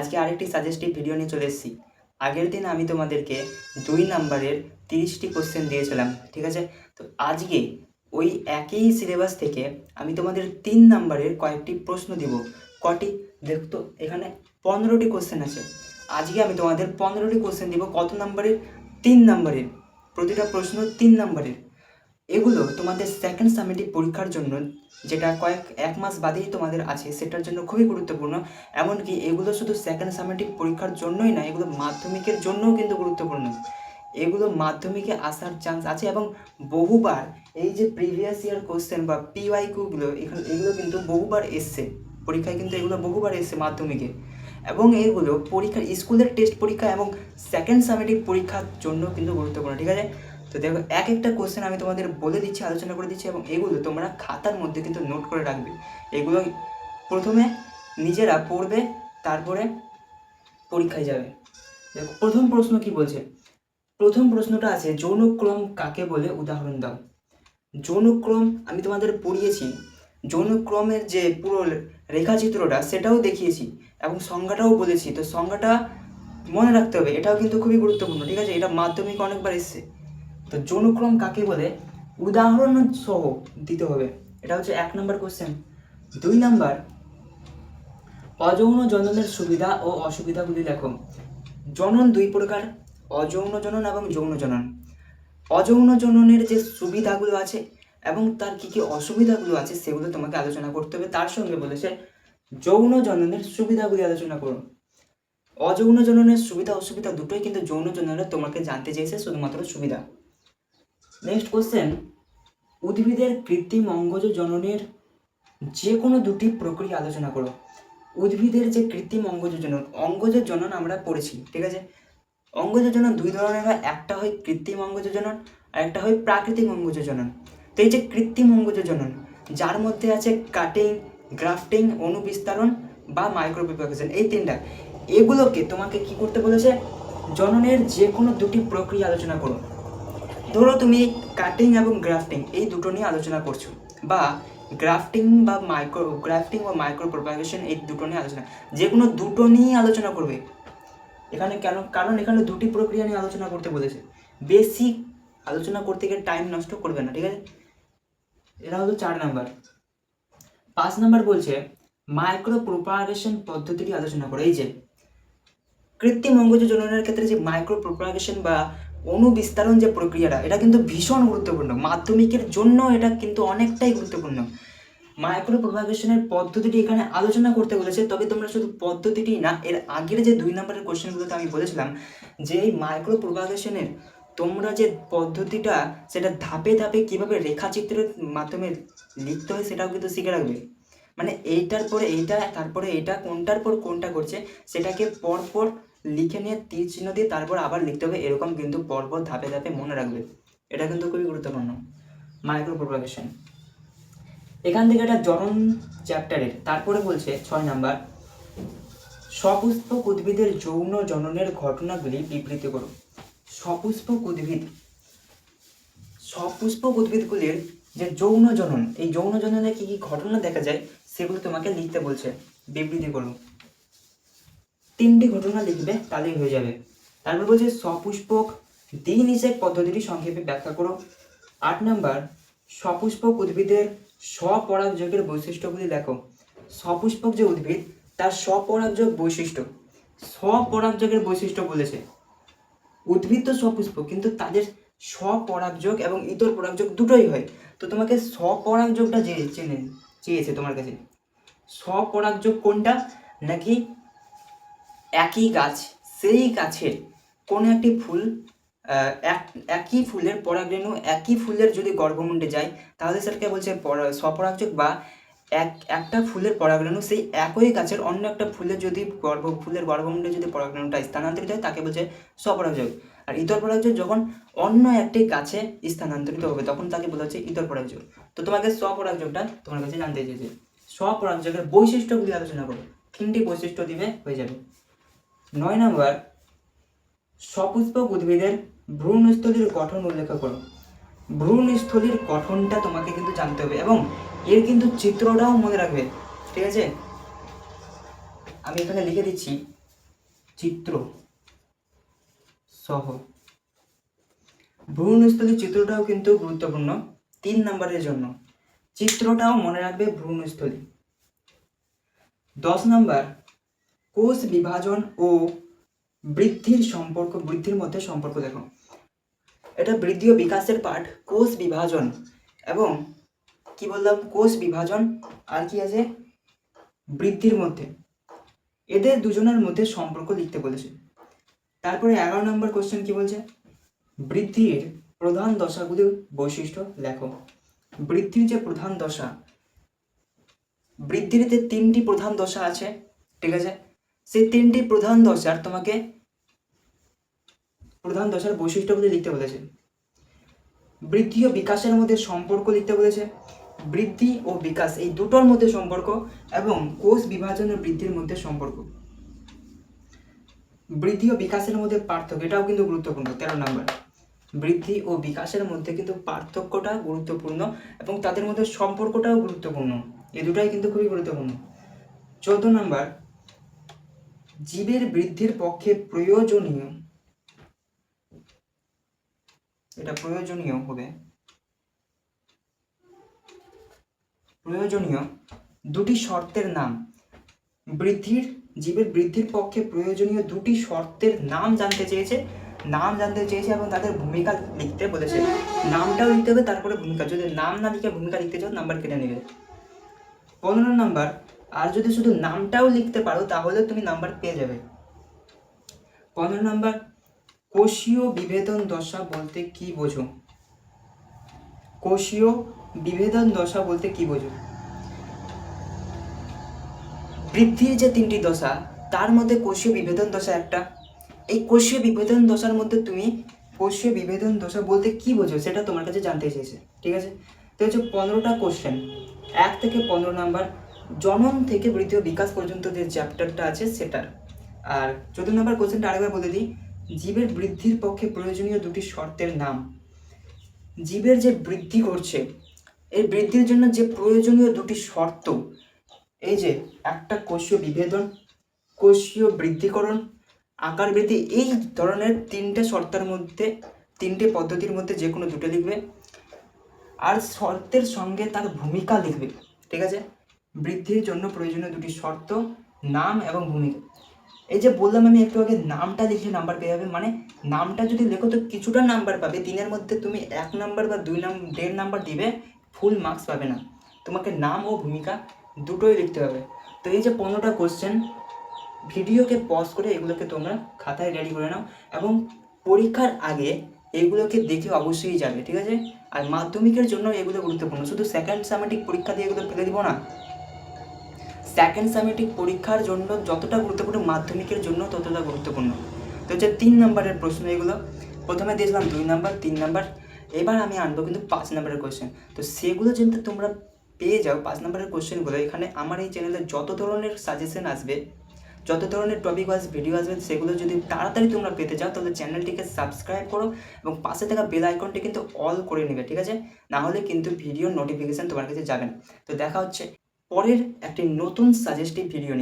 আজকে আরেকটি suggestive video নিয়ে চলে এসেছি। আগের দিন আমি তোমাদেরকে 2 নাম্বারের 30টি কোশ্চেন দিয়েছিলাম, ঠিক আছে? তো আজকে ওই একই সিলেবাস থেকে আমি তোমাদের 3 নাম্বারের কয়েকটি প্রশ্ন দিব। কটি দেখতো, এখানে 15টি কোশ্চেন আছে। আজকে আমি তোমাদের 15টি কোশ্চেন দিব। কত নাম্বারের? 3 নাম্বারের। প্রতিটা প্রশ্ন 3 নাম্বারের। এগুলো তোমাদের সেকেন্ড সামেটিভ পরীক্ষার জন্য, যেটা এক মাস বাদেই তোমাদের আছে, সেটার জন্য খুবই গুরুত্বপূর্ণ। এমনকি এগুলো শুধু সেকেন্ড সামেটিভ পরীক্ষার জন্যই না, এগুলো মাধ্যমিকের জন্যও কিন্তু গুরুত্বপূর্ণ। এগুলো মাধ্যমিকে আসার চান্স আছে এবং বহুবার এই যে প্রিভিয়াস ইয়ার কোশ্চেন বা পিওয়াইকিউগুলো এগুলো কিন্তু বহুবার এসছে পরীক্ষায়, কিন্তু এগুলো বহুবার এসছে মাধ্যমিকে। এবং এগুলো পরীক্ষার স্কুলের টেস্ট পরীক্ষা এবং সেকেন্ড সামেটিভ পরীক্ষার জন্য কিন্তু গুরুত্বপূর্ণ, ঠিক আছে? তো দেখো, এক একটা কোশ্চেন আমি তোমাদের বলে দিচ্ছি, আলোচনা করে দিচ্ছি, এবং এগুলো তোমরা খাতার মধ্যে কিন্তু নোট করে রাখবে। এগুলো প্রথমে নিজেরা পড়বে, তারপরে পরীক্ষায় যাবে। দেখো, প্রথম প্রশ্ন কি বলছে। প্রথম প্রশ্নটা আছে, যৌনক্রম কাকে বলে উদাহরণ দাও। যৌনক্রম আমি তোমাদের পড়িয়েছি, যৌনক্রমের যে পুরো রেখাচিত্রটা সেটাও দেখিয়েছি এবং সংজ্ঞাটাও বলেছি। তো সংজ্ঞাটা মনে রাখতে হবে, এটাও কিন্তু খুবই গুরুত্বপূর্ণ, ঠিক আছে? এটা মাধ্যমিক অনেকবার এসছে। তো যৌনক্রম কাকে বলে উদাহরণ সহ দিতে হবে। এটা হচ্ছে 1 নম্বর কোশ্চেন। 2 নাম্বার, অযৌন জননের সুবিধা ও অসুবিধাগুলি লেখো। জনন 2 প্রকার, অযৌন জনন এবং যৌন জনন। অযৌন জননের যে সুবিধাগুলো আছে এবং তার কী কী অসুবিধাগুলো আছে সেগুলো তোমাকে আলোচনা করতে হবে। তার সঙ্গে বলেছে যৌন জননের সুবিধাগুলি আলোচনা করো। অযৌন জননের সুবিধা অসুবিধা দুটোই কিন্তু যৌন জননের তোমাকে জানতে চেয়েছে, শুধুমাত্র সুবিধা। নেক্সট কোশ্চেন, উদ্ভিদের কৃত্রিম অঙ্গজ জননের যে কোনো দুটি প্রক্রিয়া আলোচনা করো। উদ্ভিদের যে কৃত্রিম অঙ্গজ জনন আমরা পড়েছি, ঠিক আছে? অঙ্গজ জনন 2 ধরনের হয়, একটা হয় কৃত্রিম অঙ্গজ জনন আর একটা হয় প্রাকৃতিক অঙ্গজ জনন। তো এই যে কৃত্রিম অঙ্গজ জনন, যার মধ্যে আছে কাটিং, গ্রাফটিং, অনুবিস্তারণ বা মাইক্রোপ্রপাগেশন, এই 3টা, এগুলোকে তোমাকে কি করতে বলেছে, জননের যে কোনো দুটি প্রক্রিয়া আলোচনা করো। ধরো তুমি কাটিং এবং গ্রাফটিং এই দুটো নিয়ে আলোচনা করছো, বা গ্রাফটিং বা মাইক্রো প্রপাগেশন এই দুটো নিয়ে আলোচনা, যে কোনো দুটো নিয়ে আলোচনা করবে এখানে। কেন? কারণ এখানে দুটি প্রক্রিয়া নিয়ে আলোচনা করতে বলেছে। বেশি আলোচনা করতে গিয়ে টাইম নষ্ট করবে না, ঠিক আছে? এটা হলো 4 নাম্বার। 5 নাম্বার বলছে মাইক্রো প্রপাগেশন পদ্ধতিটি আলোচনা করো। এই যে কৃত্রিম অঙ্গজ জননের ক্ষেত্রে যে মাইক্রো প্রপাগেশন বা অনুবিস্তারণ যে প্রক্রিয়াটা, এটা কিন্তু ভীষণ গুরুত্বপূর্ণ মাধ্যমিকের জন্য, এটা কিন্তু অনেকটাই গুরুত্বপূর্ণ। মাইক্রো প্রপাগেশনের পদ্ধতিটি এখানে আলোচনা করতে বলেছে। তবে তোমরা শুধু পদ্ধতিটি না, এর আগের যে 2 নম্বরের কোশ্চেনগুলোতে আমি বলেছিলাম যে এই মাইক্রো প্রপাগেশনের তোমরা যে পদ্ধতিটা, সেটা ধাপে ধাপে কীভাবে রেখাচিত্রের মাধ্যমে লিখতে হয় সেটাও কিন্তু শিখে রাখবে। মানে এইটার পরে এইটা, তারপরে এটা, কোনটার পর কোনটা করছে সেটাকে পরপর লিখে নিয়ে তীর চিহ্ন দিয়ে তারপর আবার লিখতে হবে, এরকম কিন্তু পরপর ধাপে ধাপে মনে রাখবে। এটা কিন্তু খুবই গুরুত্বপূর্ণ মাইক্রো প্রপাগেশন। এখান থেকে একটা জনন চ্যাপ্টারের তারপরে বলছে 6 নাম্বার, সপুষ্পক উদ্ভিদের যৌন জননের ঘটনাগুলি বিবৃতি করো। সপুষ্পক উদ্ভিদগুলির যে যৌন জনন, এই যৌন জননে কী কী ঘটনা দেখা যায় সেগুলো তোমাকে লিখতে বলছে, বিবৃতি করো। 3টি ঘটনা লিখবে, তাহলেই হয়ে যাবে। তারপর বলছে সপুষ্পক দ্বিনিষেক পদ্ধতিটি সংক্ষেপে ব্যাখ্যা করো। 8 নাম্বার, সপুষ্পক উদ্ভিদের স্বপরাগযোগের বৈশিষ্ট্যগুলি লেখো। সপুষ্পক যে উদ্ভিদ তার স্বপরাগযোগ বৈশিষ্ট্য, স্বপরাগযোগের বৈশিষ্ট্য বলেছে। উদ্ভিদ তো সপুষ্পক, কিন্তু তাদের স্বপরাগযোগ এবং ইতর পরাগযোগ দুটোই হয়। তো তোমাকে স্বপরাগযোগটা চেয়েছে তোমার কাছে। স্বপরাগযোগ কোনটা? নাকি একই গাছ, সেই গাছের কোনো একটি ফুল, একই ফুলের পরাগরেণু একই ফুলের যদি গর্ভমুণ্ডে যায় তাহলে সেটাকে বলছে স্বপরাগযোগ, বা একটা ফুলের পরাগরেণু সেই একই গাছের অন্য একটা ফুলের যদি ফুলের গর্ভমুণ্ডে যদি পরাগরেণুটা স্থানান্তরিত হয় তাকে বলছে স্বপরাগযোগ। আর ইতর পরাগযোগ যখন অন্য একটি গাছে স্থানান্তরিত হবে তখন তাকে বলা হচ্ছে ইতর পরাগযোগ। তো তোমাকে স্বপরাগযোগটা তোমার কাছে জানতে চেয়েছে। স্বপরাগযোগের বৈশিষ্ট্যগুলি আলোচনা করো, 3টি বৈশিষ্ট্য দিবে, হয়ে যাবে। 9 নাম্বার, সপুষ্পক উদ্ভিদের ভ্রূণস্থলীর গঠন উল্লেখ করো। ভ্রূণস্থলীর গঠনটা তোমাকে কিন্তু জানতে হবে এবং এর কিন্তু চিত্রটাও মনে রাখবে, ঠিক আছে? আমি এখানে লিখে দিচ্ছি, চিত্র সহ। ভ্রূণস্থলী চিত্রটাও কিন্তু গুরুত্বপূর্ণ 3 নম্বরের জন্য, চিত্রটাও মনে রাখবে ভ্রূণস্থলী। 10 নম্বর, কোষ বিভাজন ও বৃদ্ধির সম্পর্ক, বৃদ্ধির মধ্যে সম্পর্ক দেখো। এটা বৃদ্ধি ও বিকাশের পাঠ, কোষ বিভাজন এবং কি বললাম, কোষ বিভাজন আর কি আছে, বৃদ্ধির মধ্যে, এদের দুজনের মধ্যে সম্পর্ক লিখতে বলেছে। তারপরে 11 নম্বর কোশ্চেন কি বলছে, বৃদ্ধির প্রধান দশাগুলির বৈশিষ্ট্য লেখো। বৃদ্ধির যে প্রধান দশা, বৃদ্ধির যে 3টি প্রধান দশা আছে, ঠিক আছে, সেই 3টি প্রধান দশার তোমাকে প্রধান দশার বৈশিষ্ট্যগুলি লিখতে বলেছে। বৃদ্ধি ও বিকাশের মধ্যে সম্পর্ক লিখতে বলেছে, বৃদ্ধি ও বিকাশ এই দুটোর মধ্যে সম্পর্ক এবং কোষ বিভাজন ও বৃদ্ধির মধ্যে সম্পর্ক। বৃদ্ধি ও বিকাশের মধ্যে পার্থক্য, এটাও কিন্তু গুরুত্বপূর্ণ। 13 নম্বর, বৃদ্ধি ও বিকাশের মধ্যে কিন্তু পার্থক্যটা গুরুত্বপূর্ণ এবং তাদের মধ্যে সম্পর্কটাও গুরুত্বপূর্ণ, এই দুটাই কিন্তু খুবই গুরুত্বপূর্ণ। 14 নম্বর, জীবের বৃদ্ধির পক্ষে প্রয়োজনীয়, এটা প্রয়োজনীয় হবে, প্রয়োজনীয় দুটি শর্তের নাম। জীবের বৃদ্ধির পক্ষে প্রয়োজনীয় দুটি শর্তের নাম জানতে চেয়েছে, এবং তাদের ভূমিকা লিখতে বলেছে। নামটাও লিখতে হবে, তারপরে ভূমিকা। যদি নাম না লিখে ভূমিকা লিখতে চাও, নাম্বার কেটে নেবে। 15 নম্বর, আর যদি শুধু নামটাও লিখতে পারো তাহলে তুমি নাম্বার পেয়ে যাবে। 15 নম্বর, কোষীয় বিভেদন দশা বলতে কি বোঝো? কোষীয় বিভেদন দশা বলতে কি বোঝো? বৃদ্ধির যে 3টি দশা, তার মধ্যে কোষীয় বিভেদন দশা একটা। এই কোষীয় বিভেদন দশার মধ্যে তুমি কোষীয় বিভেদন দশা বলতে কি বোঝো সেটা তোমার কাছে জানতে চেয়েছে, ঠিক আছে। তো হচ্ছে 15টা কোশ্চেন, 1 থেকে 15 নাম্বার, জনন থেকে বৃদ্ধি ও বিকাশ পর্যন্ত যে চ্যাপ্টারটা আছে সেটার। আর 14 নম্বর কোশ্চেনটা আরেকবার বলে দিই, জীবের বৃদ্ধির পক্ষে প্রয়োজনীয় দুটি শর্তের নাম। জীবের যে বৃদ্ধি করছে, এই বৃদ্ধির জন্য যে প্রয়োজনীয় দুটি শর্ত, এই যে একটা কোষীয় বিভেদন, কোষীয় বৃদ্ধিকরণ, আকার বৃদ্ধি, এই ধরনের 3টে শর্তের মধ্যে, 3টে পদ্ধতির মধ্যে যে কোনো দুটো লিখবে, আর শর্তের সঙ্গে তার ভূমিকা লিখবে, ঠিক আছে। বৃদ্ধির জন্য প্রয়োজনীয় দুটি শর্ত, নাম এবং ভূমিকা। এই যে বললাম আমি একটু আগে, নামটা লিখলে নাম্বার পেয়ে যাবে, মানে নামটা যদি লেখো তো কিছুটা নাম্বার পাবে, 3-এর মধ্যে তুমি 1 নাম্বার বা 1.5 নাম্বার দিবে, ফুল মার্কস পাবে না। তোমাকে নাম ও ভূমিকা দুটোই লিখতে হবে। তো এই যে 15টা কোশ্চেন, ভিডিওকে পজ করে এগুলোকে তোমরা খাতায় রেডি করে নাও এবং পরীক্ষার আগে এগুলোকে দেখে অবশ্যই যাবে, ঠিক আছে। আর মাধ্যমিকের জন্য এগুলো গুরুত্বপূর্ণ, শুধু সেকেন্ড সামেটিক পরীক্ষা দিয়ে এগুলো ফেলে দিব না। সেকেন্ড সামেটিক পরীক্ষার জন্য যতটা গুরুত্বপূর্ণ, মাধ্যমিকের জন্য ততটা গুরুত্বপূর্ণ। তো হচ্ছে 3 নম্বরের প্রশ্ন এগুলো। প্রথমে দিয়েছিলাম 2 নাম্বার, 3 নাম্বার, এবার আমি আনবো কিন্তু 5 নম্বরের কোশ্চেন। তো সেগুলো যেহেতু তোমরা পেয়ে যাও 5 নম্বরের কোশ্চেনগুলো, এখানে আমার এই চ্যানেলে যত ধরনের সাজেশন আসবে, যত ধরনের টপিক ওয়াইজ ভিডিও আসবে, সেগুলো যদি তাড়াতাড়ি তোমরা পেতে চাও তাহলে চ্যানেলটিকে সাবস্ক্রাইব করো এবং পাশে থাকা বেল আইকনটি কিন্তু অল করে নেবে, ঠিক আছে। না হলে কিন্তু ভিডিওর নোটিফিকেশান তোমার কাছে যাবে না। তো দেখা হচ্ছে পরের একটি নতুন সাজেস্টিভ ভিডিও নিয়ে।